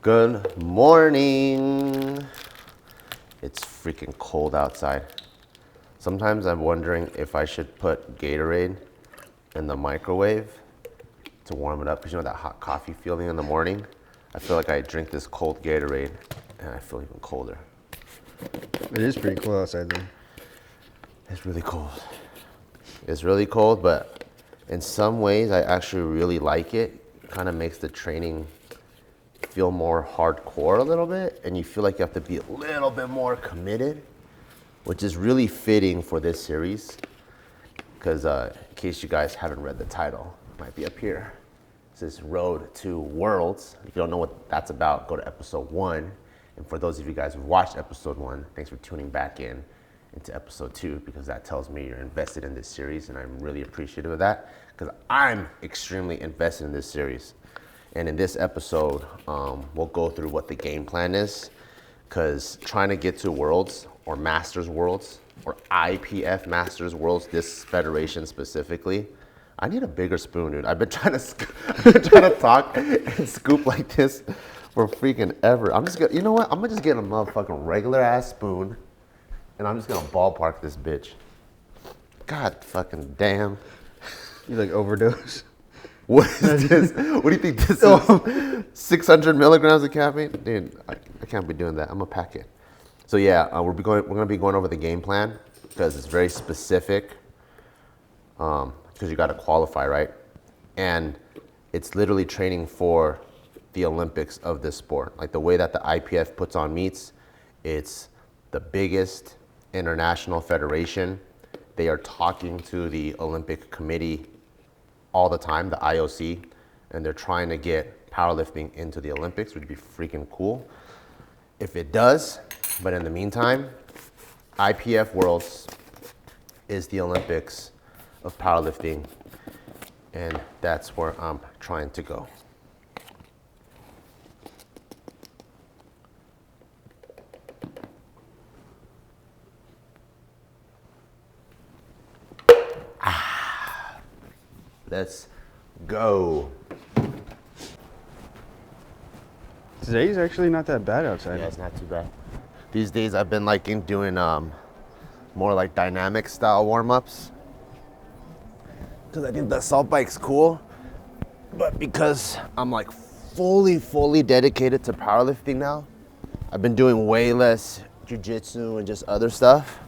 Good morning. It's freaking cold outside. Sometimes I'm wondering if I should put Gatorade in the microwave to warm it up, because you know that hot coffee feeling in the morning? I feel like I drink this cold Gatorade and I feel even colder. It is pretty cold outside though. It's really cold. It's really cold, but in some ways I actually really like it. It kind of makes the training feel more hardcore a little bit, and you feel like you have to be a little bit more committed, which is really fitting for this series, because in case you guys haven't read the title, it might be up here. It says Road to Worlds. If you don't know what that's about, go to episode 1. And for those of you guys who watched episode 1, thanks for tuning back into episode 2, because that tells me you're invested in this series, and I'm really appreciative of that, because I'm extremely invested in this series. And in this episode, we'll go through what the game plan is, because trying to get to Worlds or Masters Worlds or IPF Masters Worlds, this federation specifically, I need a bigger spoon, dude. I've been trying to talk and scoop like this for freaking ever. I'm just gonna, you know what? I'm gonna just get a motherfucking regular ass spoon, and I'm just gonna ballpark this bitch. God fucking damn. You like overdose? What is this? What do you think this is? 600 milligrams of caffeine? Dude, I can't be doing that. I'm gonna pack it. So yeah, we're gonna be going over the game plan, because it's very specific. Because you got to qualify, right? And it's literally training for the Olympics of this sport. Like the way that the IPF puts on meets, it's the biggest international federation. They are talking to the Olympic Committee all the time, the IOC, and they're trying to get powerlifting into the Olympics, which would be freaking cool if it does. But in the meantime, IPF Worlds is the Olympics of powerlifting, and that's where I'm trying to go. Let's go. Today's actually not that bad outside. Yeah, it's not too bad. These days I've been liking doing more like dynamic style warm-ups, because I think the assault bike's cool, but because I'm like fully dedicated to powerlifting now, I've been doing way less jiu-jitsu and just other stuff.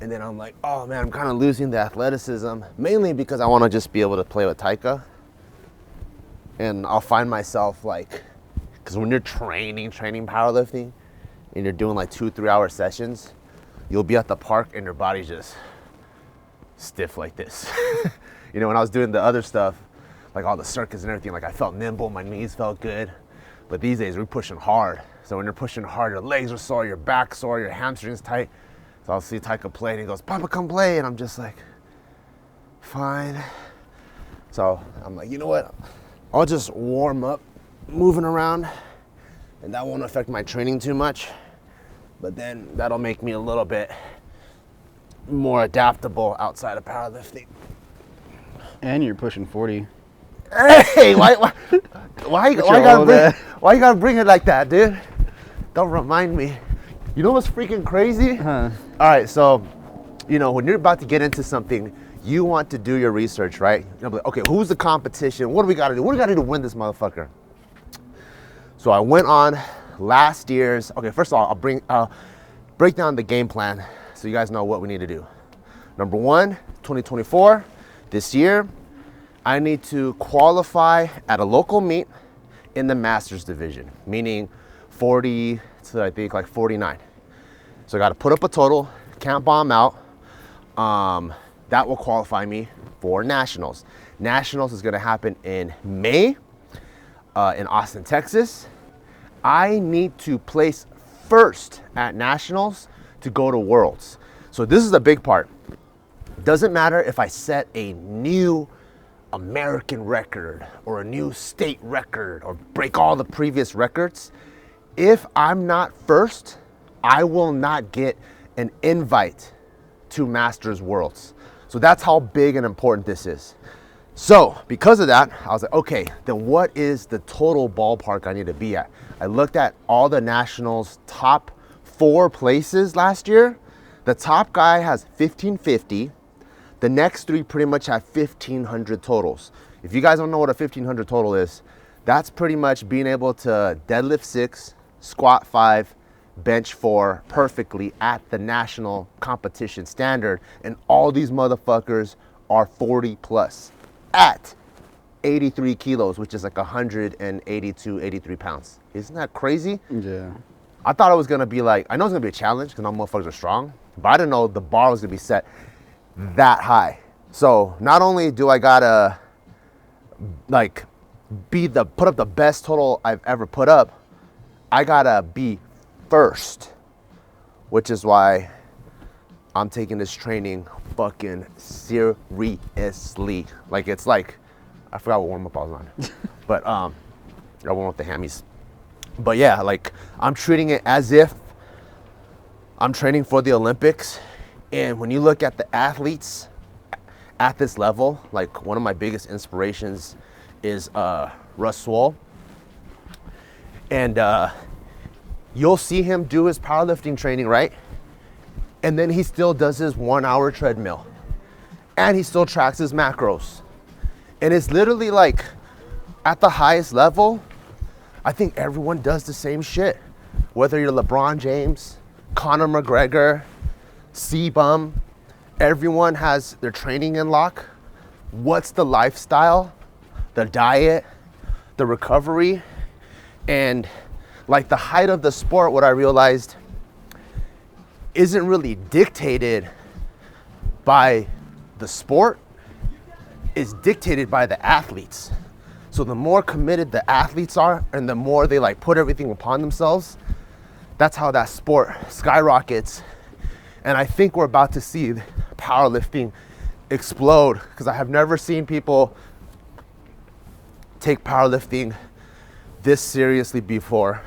And then I'm like, oh man, I'm kind of losing the athleticism, mainly because I want to just be able to play with Taika. And I'll find myself like, because when you're training powerlifting, and you're doing like 2-3 hour sessions, you'll be at the park and your body's just stiff like this. You know, when I was doing the other stuff, like all the circuits and everything, like I felt nimble, my knees felt good. But these days we're pushing hard. So when you're pushing hard, your legs are sore, your back's sore, your hamstrings tight. So I'll see Taika play and he goes, Papa, come play. And I'm just like, fine. So I'm like, you know what? I'll just warm up, moving around, and that won't affect my training too much. But then that'll make me a little bit more adaptable outside of powerlifting. And you're pushing 40. Hey, why you gotta bring it like that, dude? Don't remind me. You know what's freaking crazy? Huh. All right, so, you know, when you're about to get into something, you want to do your research, right? You're like, okay, who's the competition? What do we gotta do? What do we gotta do to win this motherfucker? So I went on last year's, okay, first of all, I'll break down the game plan so you guys know what we need to do. Number 1, 2024, this year, I need to qualify at a local meet in the Masters division, meaning 40 to I think like 49. So I got to put up a total, can't bomb out. That will qualify me for Nationals. Nationals is going to happen in May in Austin, Texas. I need to place first at Nationals to go to Worlds. So this is the big part. Doesn't matter if I set a new American record or a new state record or break all the previous records. If I'm not first, I will not get an invite to Masters Worlds. So that's how big and important this is. So because of that, I was like, okay, then what is the total ballpark I need to be at? I looked at all the nationals top 4 places last year. The top guy has 1550. The next 3 pretty much have 1500 totals. If you guys don't know what a 1500 total is, that's pretty much being able to deadlift 6, squat 5, bench 4 perfectly at the national competition standard. And all these motherfuckers are 40 plus at 83 kilos, which is like 182, 83 pounds. Isn't that crazy? Yeah. I thought it was gonna be like, I know it's gonna be a challenge because all motherfuckers are strong, but I didn't know the bar was gonna be set that high. So not only do I gotta like put up the best total I've ever put up, I gotta be first, which is why I'm taking this training fucking seriously. Like it's like, I forgot what warm up I was on, but I went with the hammies. But yeah, like I'm treating it as if I'm training for the Olympics. And when you look at the athletes at this level, like one of my biggest inspirations is Russ Swole. And you'll see him do his powerlifting training, right? And then he still does his 1 hour treadmill. And he still tracks his macros. And it's literally like at the highest level, I think everyone does the same shit. Whether you're LeBron James, Conor McGregor, C-Bum, everyone has their training in lock. What's the lifestyle, the diet, the recovery, and like the height of the sport, what I realized isn't really dictated by the sport, is dictated by the athletes. So the more committed the athletes are and the more they like put everything upon themselves, that's how that sport skyrockets. And I think we're about to see powerlifting explode, because I have never seen people take powerlifting this seriously before.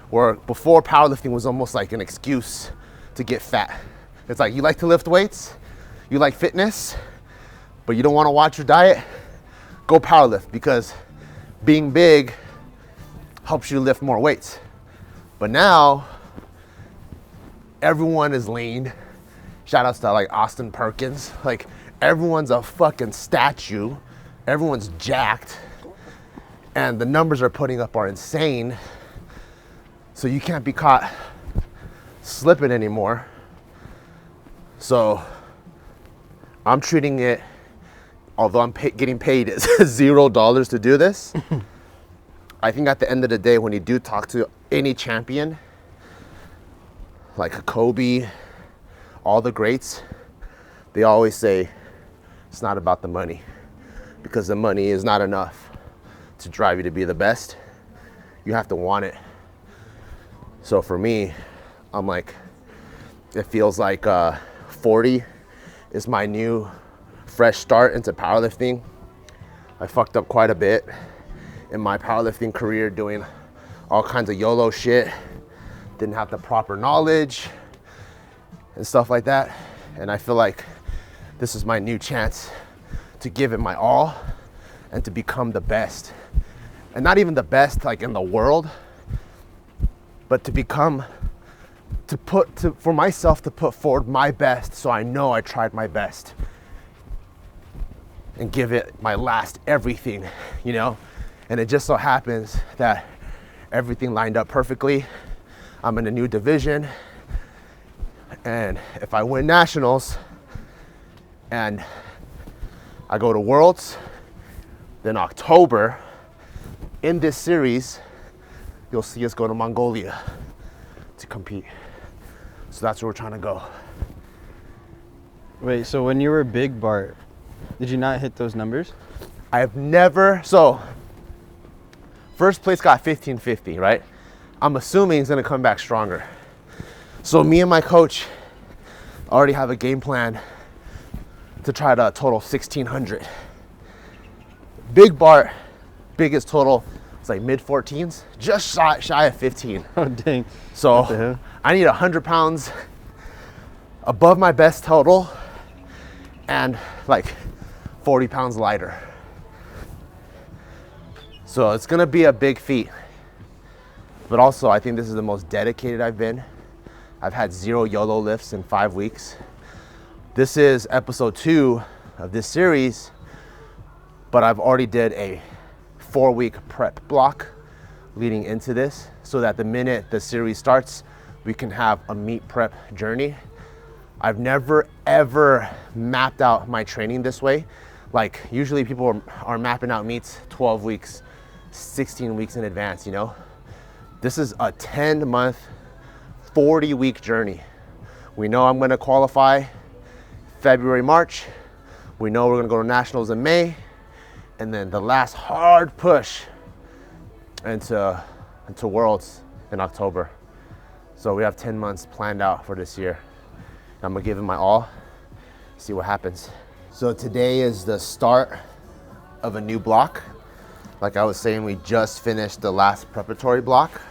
Where before, powerlifting was almost like an excuse to get fat. It's like, you like to lift weights, you like fitness, but you don't want to watch your diet, go powerlift, because being big helps you lift more weights. But now everyone is lean. Shout outs to like Austin Perkins. Like everyone's a fucking statue. Everyone's jacked. And the numbers are putting up are insane. So you can't be caught slipping anymore. So I'm treating it, although I'm getting paid $0 to do this, I think at the end of the day, when you do talk to any champion, like a Kobe, all the greats, they always say it's not about the money, because the money is not enough to drive you to be the best. You have to want it. So for me, I'm like, it feels like 40 is my new fresh start into powerlifting. I fucked up quite a bit in my powerlifting career doing all kinds of YOLO shit. Didn't have the proper knowledge and stuff like that. And I feel like this is my new chance to give it my all and to become the best. And not even the best like in the world, but to become, for myself to put forward my best, so I know I tried my best and give it my last everything, you know? And it just so happens that everything lined up perfectly. I'm in a new division, and if I win nationals and I go to Worlds, then October in this series, you'll see us go to Mongolia to compete. So that's where we're trying to go. Wait, so when you were big, Bart, did you not hit those numbers? I have never, so first place got 1550, right? I'm assuming he's gonna come back stronger. So me and my coach already have a game plan to try to total 1600. Big Bart, biggest total, it's like mid 14s, just shy of 15. Oh, dang. So I need 100 pounds above my best total and like 40 pounds lighter. So it's gonna be a big feat. But also, I think this is the most dedicated I've been. I've had 0 YOLO lifts in 5 weeks. This is episode 2 of this series, but I've already did a 4-week prep block leading into this, so that the minute the series starts, we can have a meet prep journey. I've never ever mapped out my training this way. Like usually people are mapping out meets 12 weeks, 16 weeks in advance, you know? This is a 10-month, 40-week journey. We know I'm gonna qualify February, March. We know we're gonna go to nationals in May. And then the last hard push into worlds in October. So we have 10 months planned out for this year. I'm gonna give it my all, see what happens. So today is the start of a new block. Like I was saying, we just finished the last preparatory block.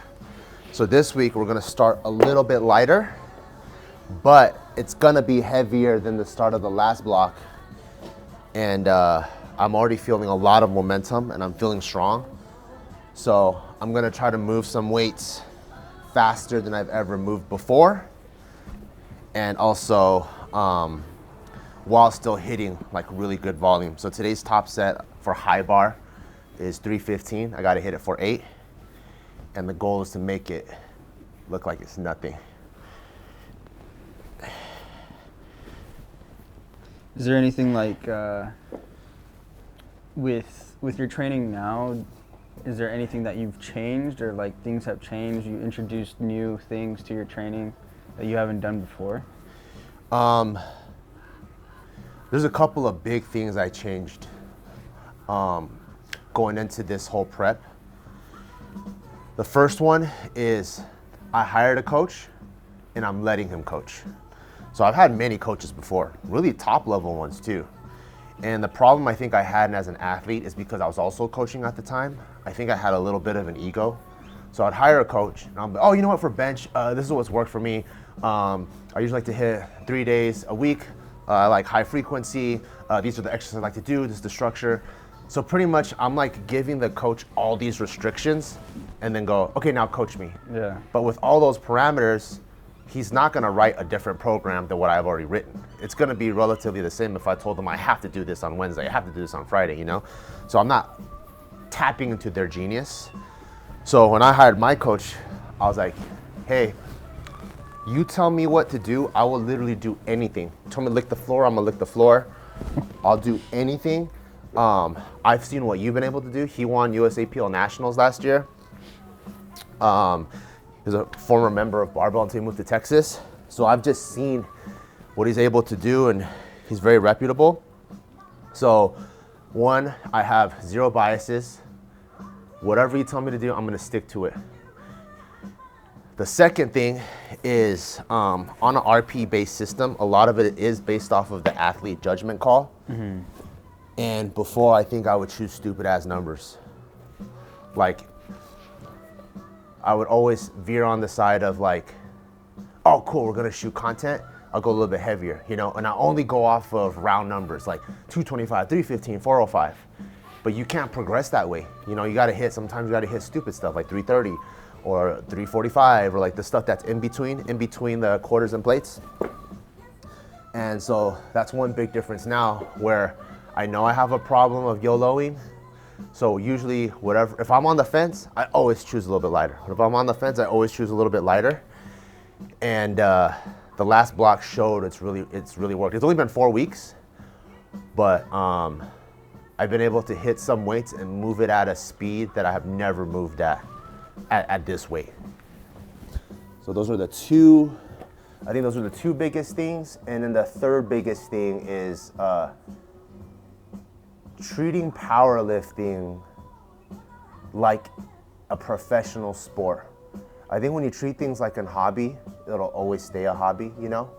So this week we're gonna start a little bit lighter, but it's gonna be heavier than the start of the last block. And I'm already feeling a lot of momentum and I'm feeling strong. So I'm gonna try to move some weights faster than I've ever moved before. And also, while still hitting like really good volume. So today's top set for high bar is 315. I gotta hit it for 8. And the goal is to make it look like it's nothing. Is there anything like, with your training now, is there anything that you've changed, or like things have changed? You introduced new things to your training that you haven't done before? There's a couple of big things I changed going into this whole prep. The first one is I hired a coach and I'm letting him coach. So I've had many coaches before, really top level ones too. And the problem I think I had as an athlete is because I was also coaching at the time. I think I had a little bit of an ego. So I'd hire a coach and I'm like, oh, you know what, for bench, this is what's worked for me. I usually like to hit 3 days a week. I like high frequency. These are the exercises I like to do. This is the structure. So pretty much I'm like giving the coach all these restrictions and then go, okay, now coach me. Yeah. But with all those parameters, he's not gonna write a different program than what I've already written. It's gonna be relatively the same if I told them I have to do this on Wednesday, I have to do this on Friday, you know? So I'm not tapping into their genius. So when I hired my coach, I was like, hey, you tell me what to do, I will literally do anything. Tell me to lick the floor, I'm gonna lick the floor. I'll do anything. I've seen what you've been able to do. He won USAPL Nationals last year. He's a former member of Barbell until he moved to Texas. So I've just seen what he's able to do, and he's very reputable. So one, I have 0 biases. Whatever you tell me to do, I'm gonna stick to it. The second thing is on an RP-based system, a lot of it is based off of the athlete judgment call. Mm-hmm. And before, I think I would choose stupid ass numbers. Like, I would always veer on the side of like, oh cool, we're gonna shoot content. I'll go a little bit heavier, you know, and I only go off of round numbers like 225, 315, 405. But you can't progress that way. You know, you gotta hit, sometimes you gotta hit stupid stuff like 330 or 345 or like the stuff that's in between the quarters and plates. And so that's one big difference now where I know I have a problem of YOLOing. So usually whatever, if I'm on the fence, I always choose a little bit lighter. If I'm on the fence, I always choose a little bit lighter. And the last block showed it's really worked. It's only been 4 weeks, but I've been able to hit some weights and move it at a speed that I have never moved at this weight. So those are the two, I think those are the two biggest things. And then the third biggest thing is treating powerlifting like a professional sport. I think when you treat things like a hobby, it'll always stay a hobby, you know?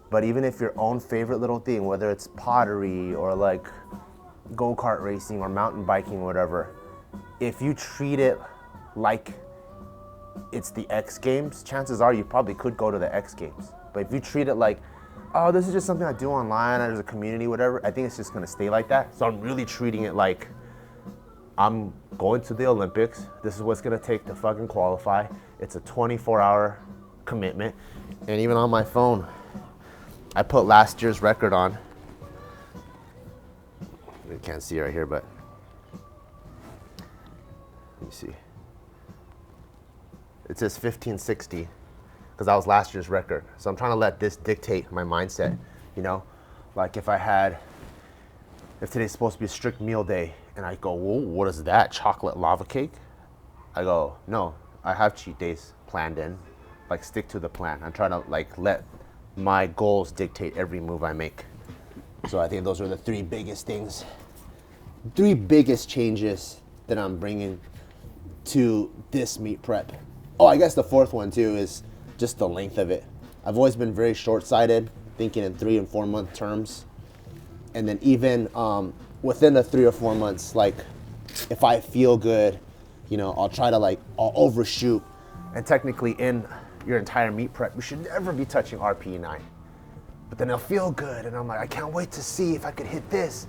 But even if your own favorite little thing, whether it's pottery or like go-kart racing or mountain biking or whatever, if you treat it like it's the X Games, chances are you probably could go to the X Games. But if you treat it like, oh, this is just something I do online, there's a community, whatever, I think it's just gonna stay like that. So I'm really treating it like I'm going to the Olympics. This is what's gonna take to fucking qualify. It's a 24-hour commitment. And even on my phone, I put last year's record on. You can't see right here, but let me see. It says 1560 because that was last year's record. So I'm trying to let this dictate my mindset, you know? Like if today's supposed to be a strict meal day and I go, whoa, what is that, chocolate lava cake? I go, no, I have cheat days planned in. Like stick to the plan. I'm trying to like let my goals dictate every move I make. So I think those are the three biggest things, three biggest changes that I'm bringing to this meet prep. Oh, I guess the fourth one too is just the length of it. I've always been very short-sighted, thinking in 3 and 4 month terms. And then even within the 3 or 4 months, like if I feel good, you know, I'll try to I'll overshoot. And technically in your entire meet prep, you should never be touching RPE9. But then it'll feel good, and I'm like, I can't wait to see if I could hit this.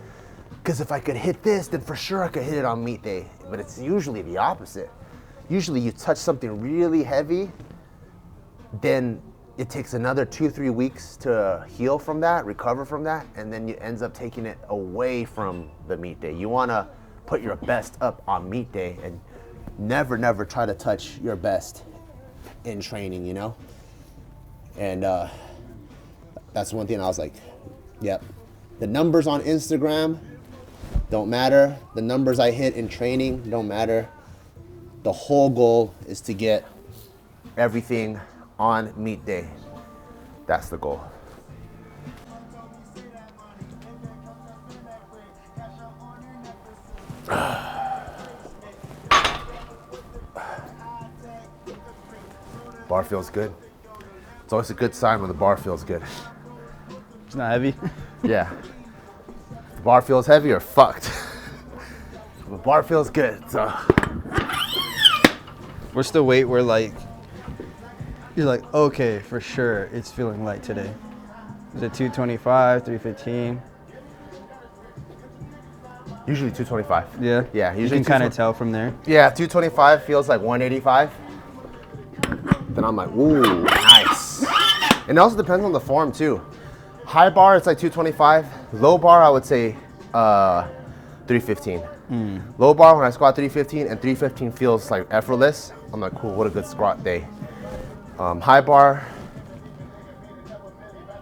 Because if I could hit this, then for sure I could hit it on meet day. But it's usually the opposite. Usually you touch something really heavy, then it takes another 2-3 weeks to heal from that, recover from that, and then it ends up taking it away from the meet day. You wanna put your best up on meet day and never try to touch your best in training, you know? And that's one thing I was like, yep. The numbers on Instagram don't matter. The numbers I hit in training don't matter. The whole goal is to get everything on meet day. That's the goal. Bar feels good. It's always a good sign when the bar feels good. It's not heavy. Yeah. If the bar feels heavy, you're fucked. The bar feels good, so. What's the weight where you're like, okay, for sure, it's feeling light today? Is it 225, 315? Usually 225. Yeah? Yeah, You usually can kind of tell from there. Yeah, 225 feels like 185. Then I'm like, ooh, nice. And it also depends on the form too. High bar, it's like 225. Low bar, I would say 315. Low bar, when I squat 315 and 315 feels like effortless, I'm like, cool, what a good squat day. High bar,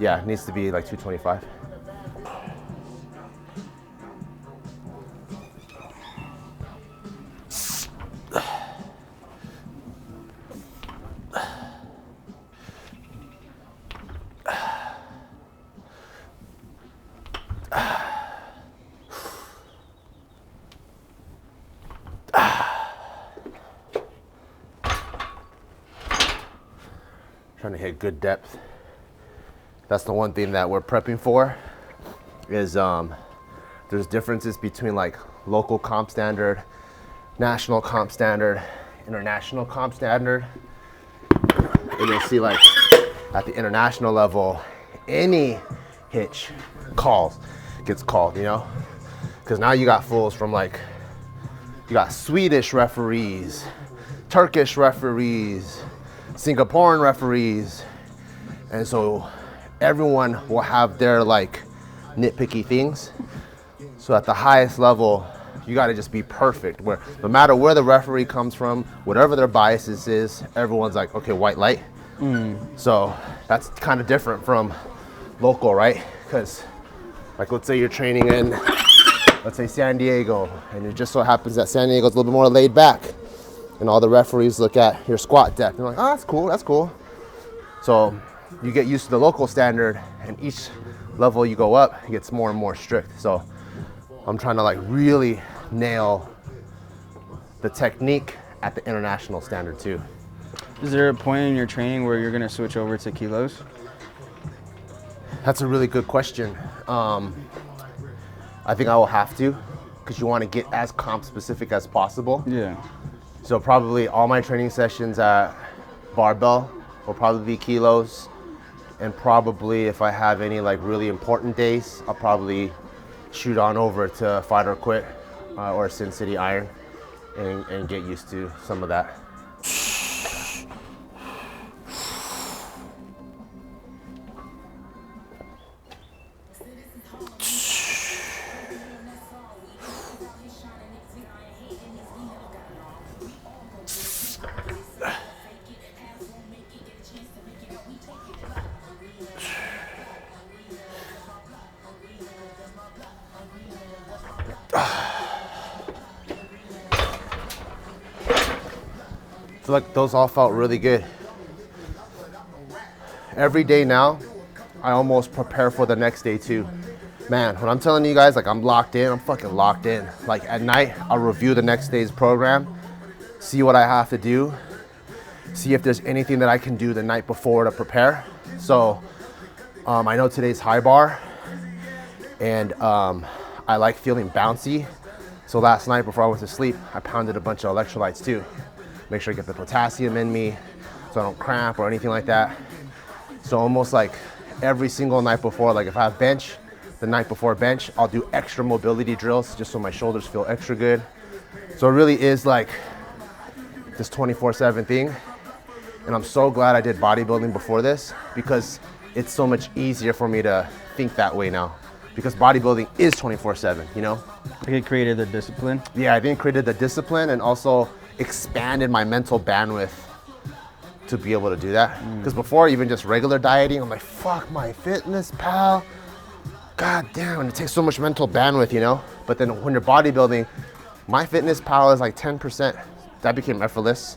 yeah, it needs to be like 225. Trying to hit good depth. That's the one thing that we're prepping for is there's differences between like local comp standard, national comp standard, international comp standard. And you'll see like at the international level, any hitch gets called, you know? Because now you got fools from like, you got Swedish referees, Turkish referees, Singaporean referees, and so everyone will have their like nitpicky things. So at the highest level, you got to just be perfect. Where no matter where the referee comes from, whatever their biases is, everyone's like, okay, white light. So that's kind of different from local, right? Because like let's say you're training in, let's say San Diego, and it just so happens that San Diego's a little bit more laid back. And all the referees look at your squat depth. And they're like, oh, that's cool, that's cool. So you get used to the local standard, and each level you go up, it gets more and more strict. So I'm trying to like really nail the technique at the international standard too. Is there a point in your training where you're gonna switch over to kilos? That's a really good question. I think I will have to, because you want to get as comp specific as possible. Yeah. So probably all my training sessions at barbell will probably be kilos, and probably if I have any like really important days, I'll probably shoot on over to fight or quit or Sin City iron and get used to some of that. I feel like those all felt really good. Every day now, I almost prepare for the next day too. Man, when I'm telling you guys, like I'm locked in, I'm fucking locked in. Like at night, I'll review the next day's program, see what I have to do, see if there's anything that I can do the night before to prepare. So I know today's high bar, and I like feeling bouncy. So last night before I went to sleep, I pounded a bunch of electrolytes too. Make sure I get the potassium in me so I don't cramp or anything like that. So almost like every single night before, like if I have bench, the night before bench, I'll do extra mobility drills just so my shoulders feel extra good. So it really is like this 24/7 thing. And I'm so glad I did bodybuilding before this, because it's so much easier for me to think that way now, because bodybuilding is 24/7, you know? Like it created the discipline? Yeah, I think it created the discipline and also expanded my mental bandwidth to be able to do that. Because before, even just regular dieting, I'm like, fuck my fitness pal. God damn, and it takes so much mental bandwidth, you know? But then when you're bodybuilding, my fitness pal is like 10%. That became effortless.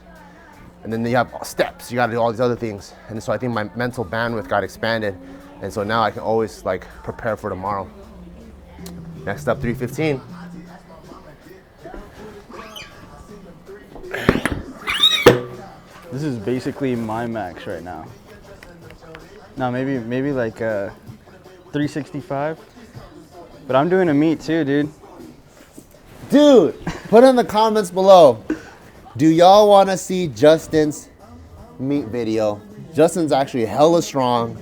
And then you have steps, you gotta do all these other things. And so I think my mental bandwidth got expanded. And so now I can always like prepare for tomorrow. Next up, 315. This is basically my max right now. No, maybe like 365. But I'm doing a meet too, dude. Dude, put in the comments below. Do y'all want to see Justin's meet video? Justin's actually hella strong.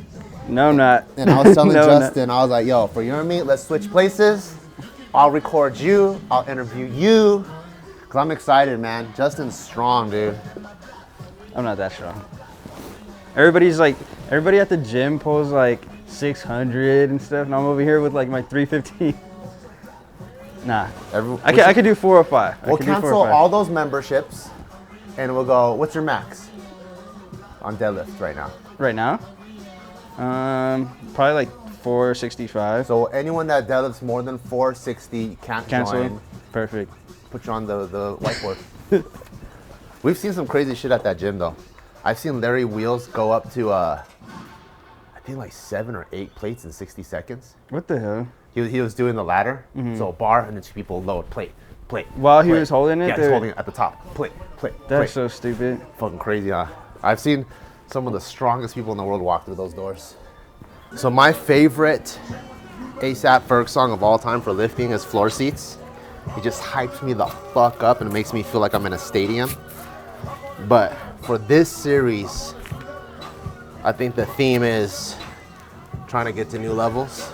No, I'm not. And I was telling No, Justin, I was like, yo, for your meet, let's switch places. I'll record you. I'll interview you. Because I'm excited, man. Justin's strong, dude. I'm not that strong. Everybody at the gym pulls like 600 and stuff, and I'm over here with like my 315. Nah, I could do 405. We'll cancel all those memberships, and we'll go, what's your max on deadlift right now? Right now? Probably like 465. So anyone that deadlifts more than 460 can't join. Perfect. Put you on the whiteboard. We've seen some crazy shit at that gym though. I've seen Larry Wheels go up to I think like 7 or 8 plates in 60 seconds. What the hell? He was doing the ladder, so a bar, and then 2 people load plate. While he was holding it? Yeah, he's holding it at the top. Plate. That's so stupid. Fucking crazy, huh? I've seen some of the strongest people in the world walk through those doors. So my favorite A$AP Ferg song of all time for lifting is Floor Seats. It just hypes me the fuck up and it makes me feel like I'm in a stadium. But for this series, I think the theme is trying to get to new levels.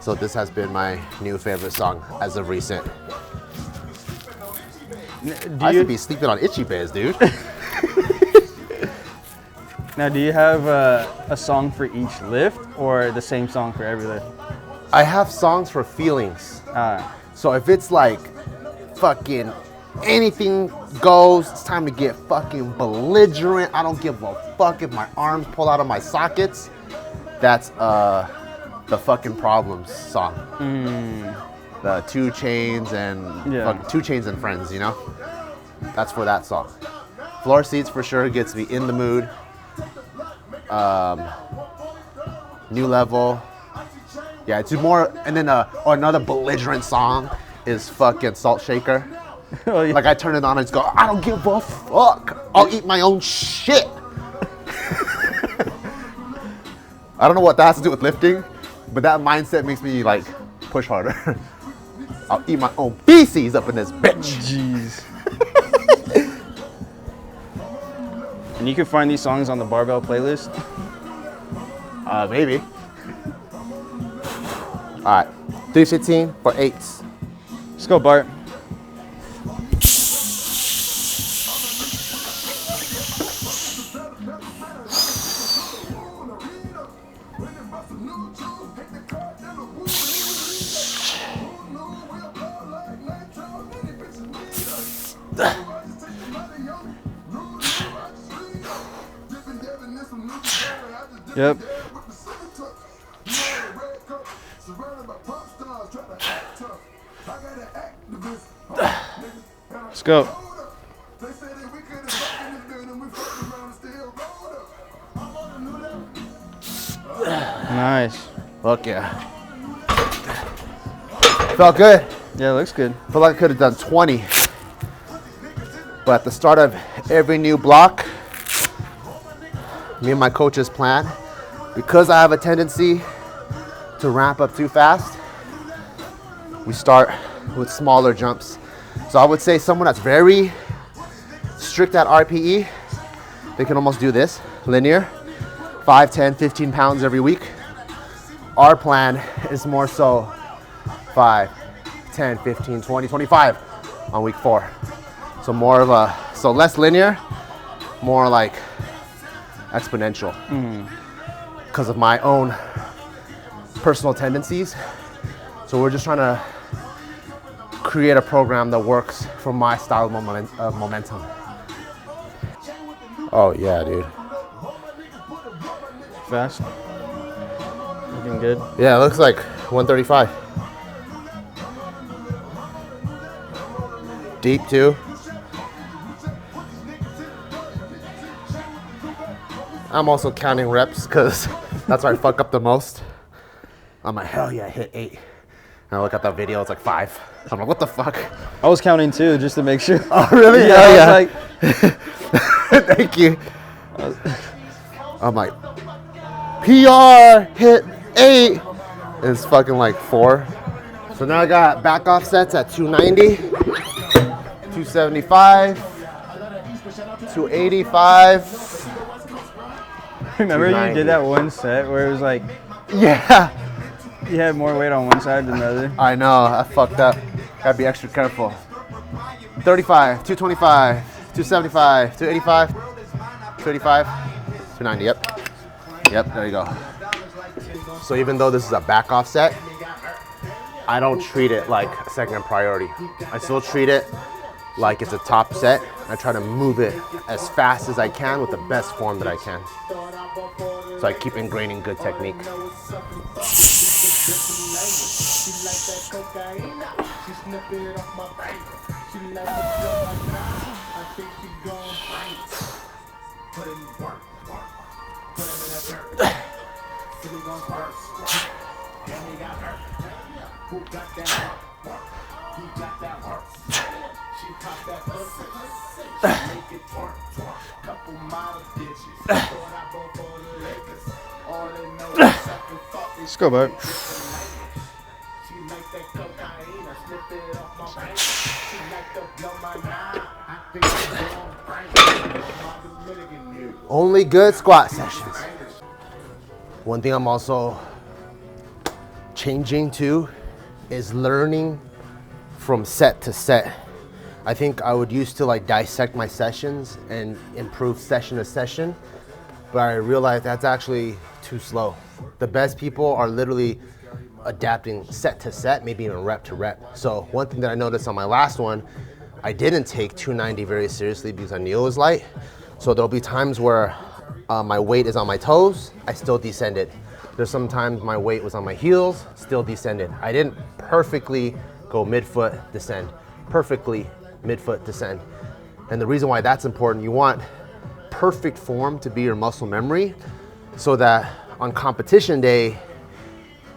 So this has been my new favorite song as of recent. I should be sleeping on itchy bears, dude. Now, do you have a song for each lift or the same song for every lift? I have songs for feelings. So if it's like fucking anything goes, it's time to get fucking belligerent. I don't give a fuck if my arms pull out of my sockets. That's the Fucking Problems song. The 2 Chainz and 2 Chainz and Friends, you know? That's for that song. Floor Seats for sure gets me in the mood. New Level. Yeah, it's more, and then another belligerent song is fucking Salt Shaker. Oh, yeah. Like I turn it on and just go, I don't give a fuck. I'll eat my own shit. I don't know what that has to do with lifting, but that mindset makes me like push harder. I'll eat my own feces up in this bitch. Jeez. And you can find these songs on the Barbell playlist? Maybe. All right, 315 for 8s. Let's go, Bart. Yep. Let's go. Nice. Fuck yeah. Felt good. Yeah, it looks good. Felt like I could have done 20. But at the start of every new block, me and my coach's plan, because I have a tendency to ramp up too fast, we start with smaller jumps. So I would say someone that's very strict at RPE, they can almost do this, linear, 5, 10, 15 pounds every week. Our plan is more so 5, 10, 15, 20, 25 on week 4. So more of a, so less linear, more like exponential. Because of my own personal tendencies. So we're just trying to create a program that works for my style of momentum. Oh yeah, dude. Fast. Looking good. Yeah, it looks like 135. Deep too. I'm also counting reps because that's where I fuck up the most. I'm like, hell yeah, I hit 8. And I look at that video, it's like 5. I'm like, what the fuck? I was counting too, just to make sure. Oh, really? Yeah, Yeah, I was like, thank you. I'm like, PR hit 8. It's fucking like 4. So now I got back offsets at 290, 275, 285. remember you did that one set where it was like, Yeah. you had more weight on one side than the other. I know, I fucked up. Gotta be extra careful. 35, 225, 275, 285, 285, 290, yep. Yep, there you go. So even though this is a back off set, I don't treat it like a second priority. I still treat it like it's a top set. I try to move it as fast as I can with the best form that I can. So I keep ingraining good technique. Let's go, Bart. Only good squat sessions. One thing I'm also changing to is learning from set to set. I think I would used to like dissect my sessions and improve session to session, but I realized that's actually too slow. The best people are literally adapting set to set, maybe even rep to rep. So one thing that I noticed on my last one, I didn't take 290 very seriously because I knew it was light. So there'll be times where my weight is on my toes, I still descended. There's sometimes my weight was on my heels, still descended. I didn't perfectly go midfoot, descend. Perfectly midfoot, descend. And the reason why that's important, you want perfect form to be your muscle memory so that on competition day,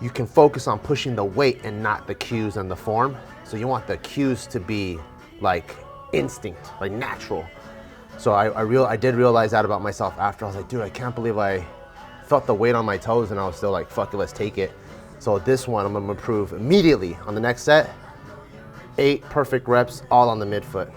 you can focus on pushing the weight and not the cues and the form. So you want the cues to be like instinct, like natural. So I did realize that about myself after. I was like, dude, I can't believe I felt the weight on my toes and I was still like, fuck it, let's take it. So this one, I'm gonna improve immediately on the next set. 8 perfect reps, all on the midfoot.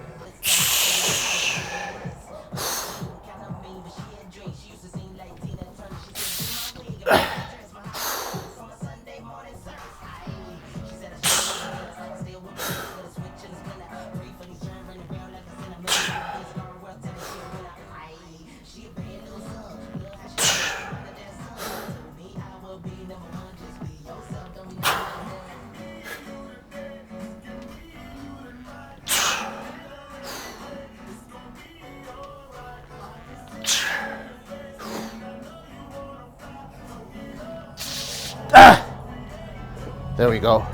There we go.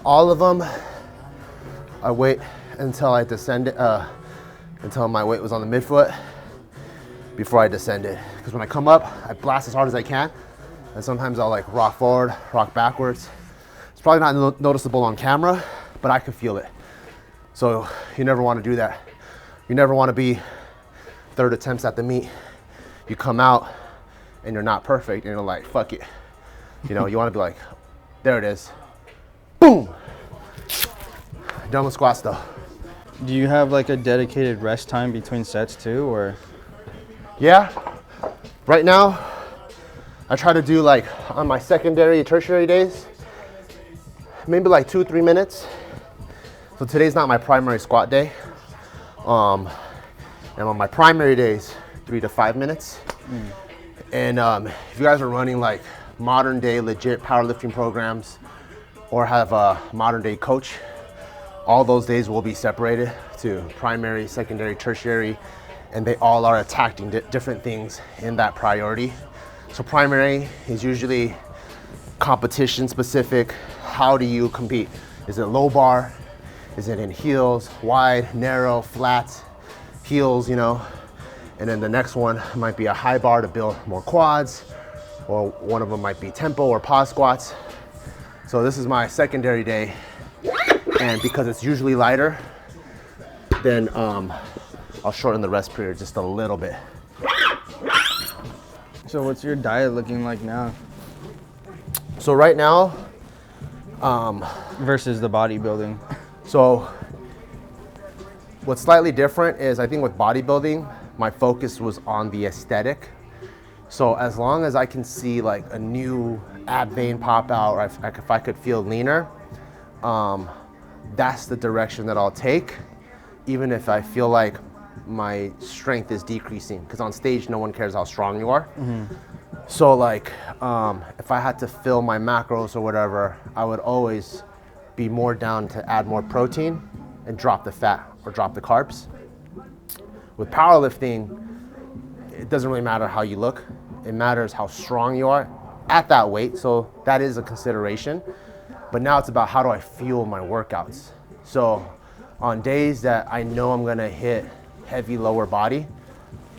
All of them, I wait until I descended, until my weight was on the midfoot before I descended. Because when I come up, I blast as hard as I can. And sometimes I'll like rock forward, rock backwards. It's probably not noticeable on camera, but I can feel it. So you never want to do that. You never want to be third attempts at the meet. You come out and you're not perfect and you're like, fuck it. You know, you want to be like, there it is. Boom. Done with squats though. Do you have like a dedicated rest time between sets too, or? Yeah, right now, I try to do like on my secondary, tertiary days, maybe like 2-3 minutes. So today's not my primary squat day. And on my primary days, 3 to 5 minutes. And if you guys are running like modern day legit powerlifting programs or have a modern day coach, all those days will be separated to primary, secondary, tertiary, and they all are attacking different things in that priority. So primary is usually competition specific. How do you compete? Is it low bar? Is it in heels, wide, narrow, flat, heels, you know? And then the next one might be a high bar to build more quads, or one of them might be tempo or pause squats. So this is my secondary day. And because it's usually lighter, then I'll shorten the rest period just a little bit. So what's your diet looking like now? So right now, versus the bodybuilding. So what's slightly different is I think with bodybuilding, my focus was on the aesthetic. So as long as I can see like a new ab vein pop out, or if I could feel leaner, that's the direction that I'll take, even if I feel like my strength is decreasing, because on stage no one cares how strong you are. So like if I had to fill my macros or whatever, I would always be more down to add more protein and drop the fat or drop the carbs. With powerlifting, it doesn't really matter how you look. It matters how strong you are at that weight. So that is a consideration. But now it's about how do I fuel my workouts. So on days that I know I'm gonna hit heavy lower body,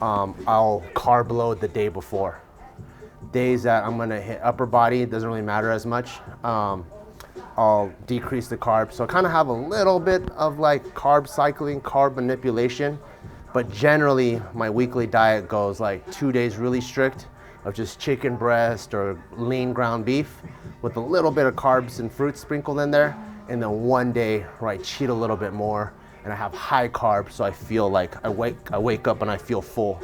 I'll carb load the day before. Days that I'm gonna hit upper body, it doesn't really matter as much. I'll decrease the carbs. So I kind of have a little bit of like carb cycling, carb manipulation, but generally my weekly diet goes like 2 days really strict of just chicken breast or lean ground beef with a little bit of carbs and fruits sprinkled in there, and then 1 day where I cheat a little bit more and I have high carbs, so I feel like I wake up and I feel full.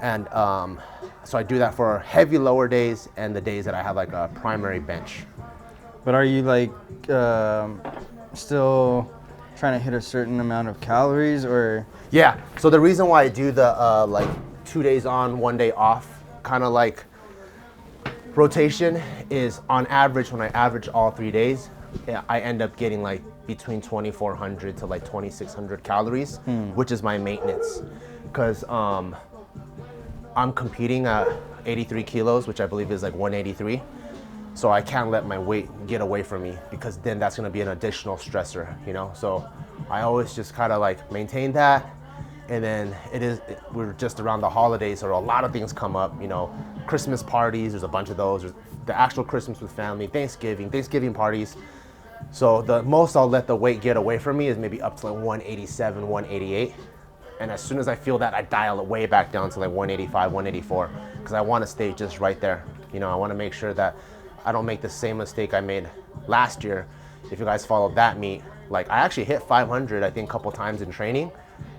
And so I do that for heavy lower days and the days that I have like a primary bench. But are you like still trying to hit a certain amount of calories, or? Yeah, so the reason why I do the like 2 days on, 1 day off, kind of like rotation, is on average, when I average all 3 days, I end up getting like between 2,400 to like 2,600 calories, which is my maintenance. Because I'm competing at 83 kilos, which I believe is like 183. So I can't let my weight get away from me, because then that's gonna be an additional stressor, you know? So I always just kind of like maintain that. And then we're just around the holidays, so a lot of things come up, you know, Christmas parties, there's a bunch of those, there's the actual Christmas with family, Thanksgiving parties. So the most I'll let the weight get away from me is maybe up to like 187, 188. And as soon as I feel that, I dial it way back down to like 185, 184, because I want to stay just right there. You know, I want to make sure that I don't make the same mistake I made last year. If you guys followed that meet, like I actually hit 500, I think a couple times in training,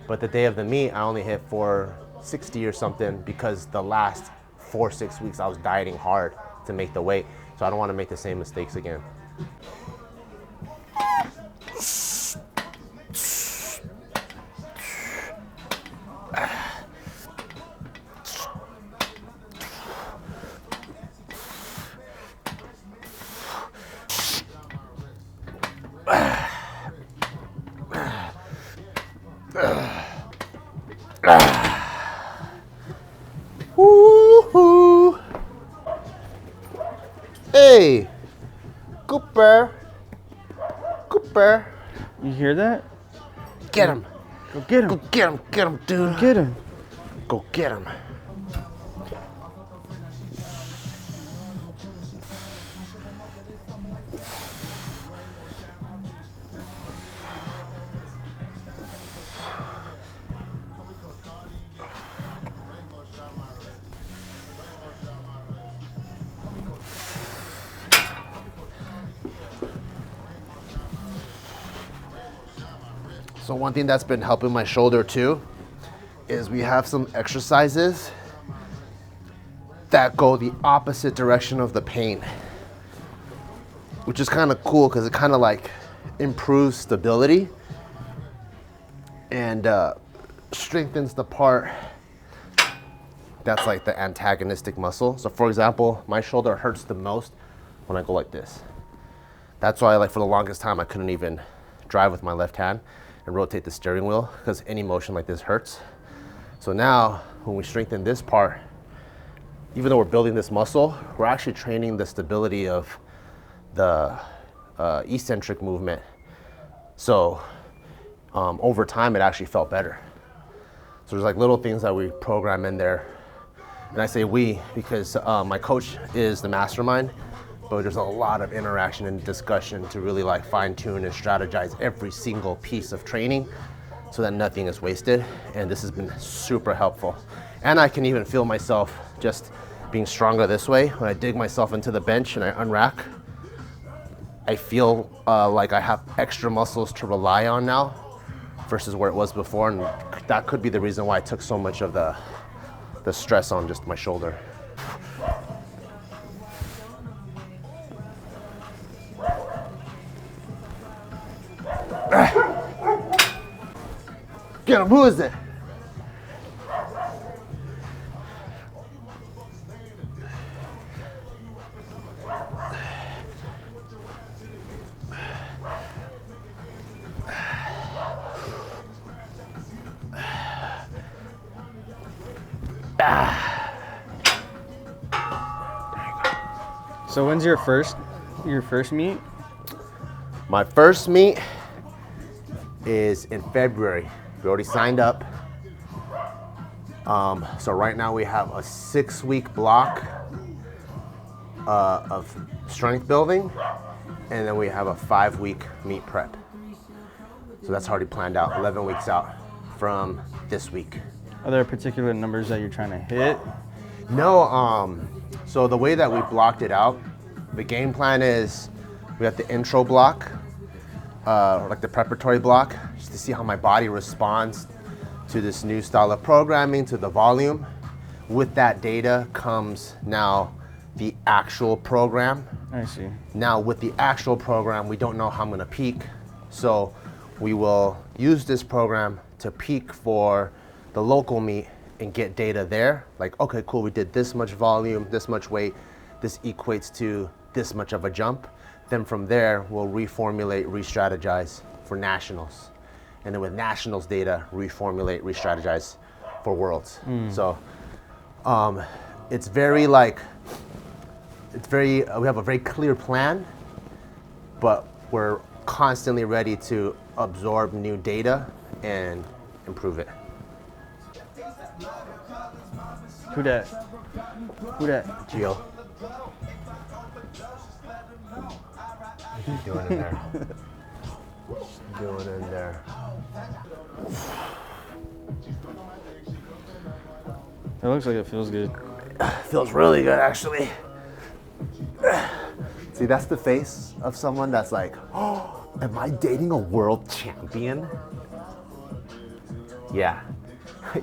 but the day of the meet, I only hit 460 or something, because the last 4-6 weeks I was dieting hard to make the weight. So I don't want to make the same mistakes again. Hey, Cooper. You hear that? Get him. Go get him. Go get him. Get him, dude. Get him. Go get him. So one thing that's been helping my shoulder too is we have some exercises that go the opposite direction of the pain, which is kind of cool because it kind of like improves stability and strengthens the part that's like the antagonistic muscle. So for example, my shoulder hurts the most when I go like this. That's why like for the longest time I couldn't even drive with my left hand and rotate the steering wheel because any motion like this hurts. So now when we strengthen this part, even though we're building this muscle, we're actually training the stability of the eccentric movement. So over time it actually felt better. So there's like little things that we program in there. And I say we because my coach is the mastermind, but there's a lot of interaction and discussion to really like fine tune and strategize every single piece of training so that nothing is wasted. And this has been super helpful. And I can even feel myself just being stronger this way. When I dig myself into the bench and I unrack, I feel like I have extra muscles to rely on now versus where it was before. And that could be the reason why I took so much of the stress on just my shoulder. Get him, who is it? So when's your first meet? My first meet is in February. We already signed up. So right now we have a 6-week block of strength building, and then we have a 5-week meet prep. So that's already planned out, 11 weeks out from this week. Are there particular numbers that you're trying to hit? No, so the way that we blocked it out, the game plan is we have the intro block, or like the preparatory block, just to see how my body responds to this new style of programming, to the volume. With that data comes now the actual program. I see. Now with the actual program, we don't know how I'm gonna peak. So we will use this program to peak for the local meet and get data there. Like, okay, cool, we did this much volume, this much weight, this equates to this much of a jump. Then from there, we'll reformulate, re-strategize for nationals. And then with nationals data, reformulate, re-strategize for worlds. So it's very like, we have a very clear plan, but we're constantly ready to absorb new data and improve it. Who that? Who that? Gio. What's he doing in there? What's he doing in there? It looks like it feels good. Feels really good, actually. See, that's the face of someone that's like, oh, am I dating a world champion? Yeah.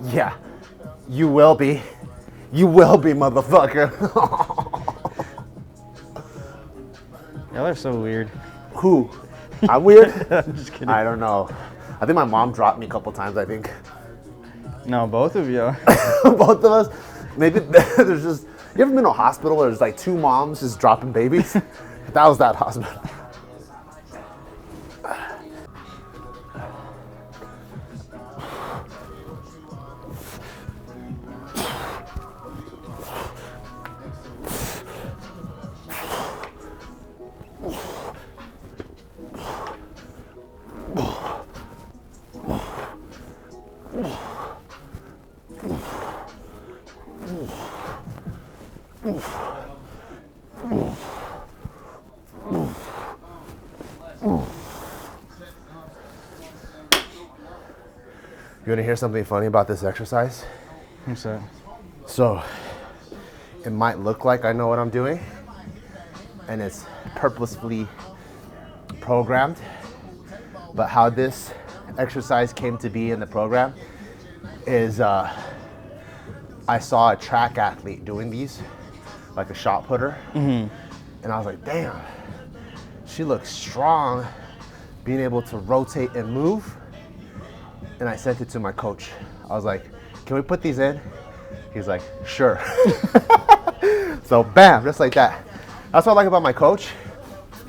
Yeah. You will be. You will be, motherfucker. Y'all are so weird. Who? I'm weird? I'm just kidding. I don't know. I think my mom dropped me a couple times, I think. No, both of you. Both of us. Maybe there's just, you ever been to a hospital where there's like 2 moms just dropping babies? That was that hospital. You want to hear something funny about this exercise? What's that? So, it might look like I know what I'm doing, and it's purposefully programmed, but how this exercise came to be in the program is I saw a track athlete doing these, like a shot putter, and I was like, damn, she looks strong, being able to rotate and move. And I sent it to my coach. I was like, can we put these in? He's like, sure. So bam, just like that. That's what I like about my coach.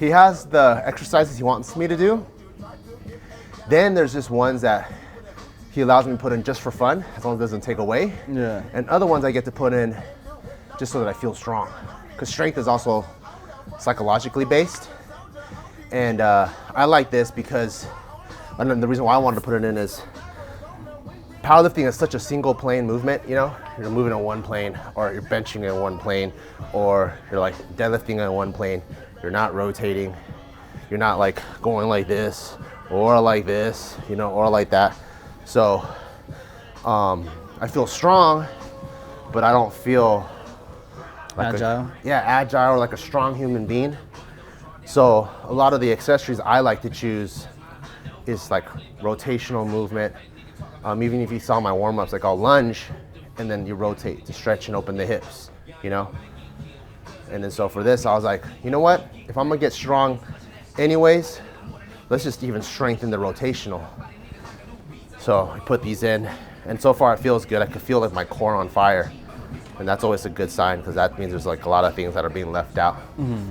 He has the exercises he wants me to do. Then there's just ones that he allows me to put in just for fun, as long as it doesn't take away. Yeah. And other ones I get to put in just so that I feel strong. Because strength is also psychologically based. And I like this because, and the reason why I wanted to put it in is powerlifting is such a single plane movement, you know? You're moving on one plane, or you're benching in one plane, or you're like deadlifting on one plane. You're not rotating. You're not like going like this, or like this, you know, or like that. So I feel strong, but I don't feel like agile. Agile or like a strong human being. So a lot of the accessories I like to choose is like rotational movement. Even if you saw my warm-ups, like I'll lunge and then you rotate to stretch and open the hips, you know? And then so for this, I was like, you know what? If I'm gonna get strong anyways, let's just even strengthen the rotational. So I put these in, and so far it feels good. I can feel like my core on fire. And that's always a good sign, because that means there's like a lot of things that are being left out.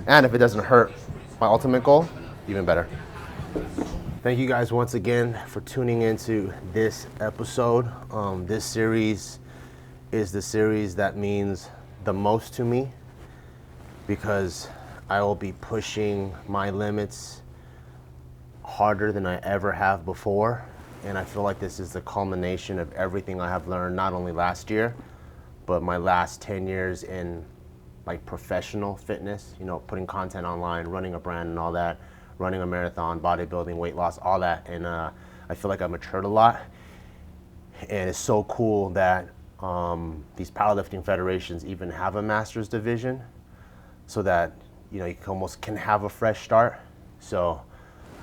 And if it doesn't hurt my ultimate goal, even better. Thank you guys once again for tuning into this episode. This series is the series that means the most to me, because I will be pushing my limits harder than I ever have before. And I feel like this is the culmination of everything I have learned, not only last year, but my last 10 years in like professional fitness, you know, putting content online, running a brand and all that, running a marathon, bodybuilding, weight loss, all that. And I feel like I've matured a lot. And it's so cool that these powerlifting federations even have a master's division, so that, you know, you almost can have a fresh start. So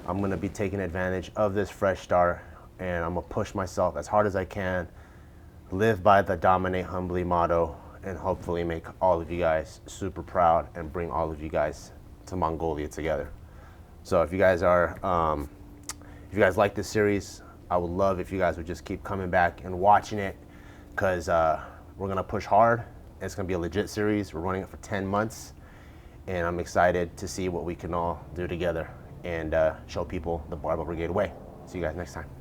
I'm gonna be taking advantage of this fresh start, and I'm gonna push myself as hard as I can, live by the dominate humbly motto, and hopefully make all of you guys super proud and bring all of you guys to Mongolia together. So if you guys are, if you guys like this series, I would love if you guys would just keep coming back and watching it, because we're gonna push hard. It's gonna be a legit series. We're running it for 10 months, and I'm excited to see what we can all do together and show people the Barbell Brigade way. See you guys next time.